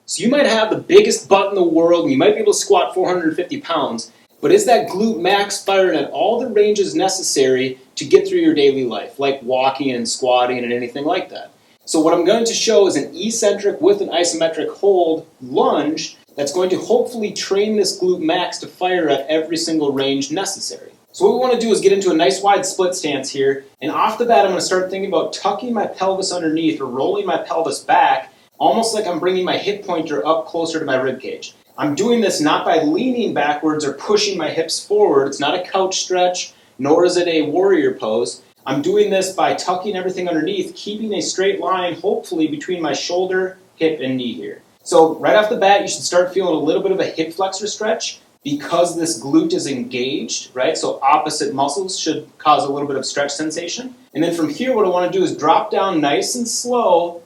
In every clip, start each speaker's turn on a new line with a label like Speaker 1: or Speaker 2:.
Speaker 1: So you might have the biggest butt in the world and you might be able to squat 450 pounds, but is that glute max firing at all the ranges necessary to get through your daily life, like walking and squatting and anything like that? So what I'm going to show is an eccentric with an isometric hold lunge that's going to hopefully train this glute max to fire at every single range necessary. So what we want to do is get into a nice wide split stance here, and off the bat I'm going to start thinking about tucking my pelvis underneath or rolling my pelvis back, almost like I'm bringing my hip pointer up closer to my rib cage. I'm doing this not by leaning backwards or pushing my hips forward. It's not a couch stretch, nor is it a warrior pose. I'm doing this by tucking everything underneath, keeping a straight line, hopefully, between my shoulder, hip, and knee here. So right off the bat, you should start feeling a little bit of a hip flexor stretch because this glute is engaged, right? So opposite muscles should cause a little bit of stretch sensation. And then from here, what I want to do is drop down nice and slow,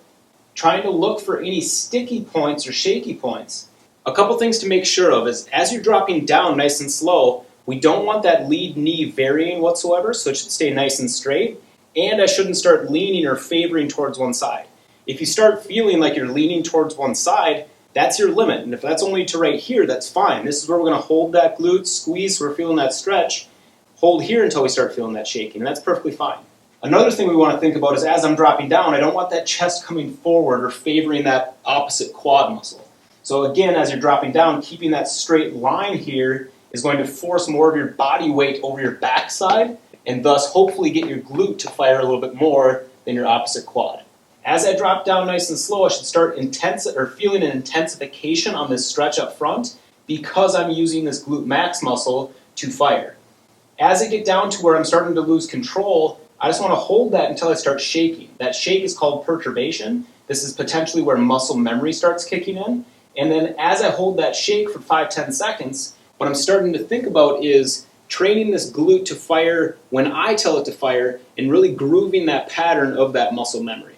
Speaker 1: trying to look for any sticky points or shaky points. A couple things to make sure of is as you're dropping down nice and slow, we don't want that lead knee varying whatsoever, so it should stay nice and straight, and I shouldn't start leaning or favoring towards one side. If you start feeling like you're leaning towards one side, that's your limit, and if that's only to right here, that's fine. This is where we're going to hold that glute, squeeze so we're feeling that stretch, hold here until we start feeling that shaking, and that's perfectly fine. Another thing we want to think about is as I'm dropping down, I don't want that chest coming forward or favoring that opposite quad muscle. So again, as you're dropping down, keeping that straight line here is going to force more of your body weight over your backside, and thus hopefully get your glute to fire a little bit more than your opposite quad. As I drop down nice and slow, I should start feeling an intensification on this stretch up front because I'm using this glute max muscle to fire. As I get down to where I'm starting to lose control, I just want to hold that until I start shaking. That shake is called perturbation. This is potentially where muscle memory starts kicking in. And then as I hold that shake for 5-10 seconds, what I'm starting to think about is training this glute to fire when I tell it to fire and really grooving that pattern of that muscle memory.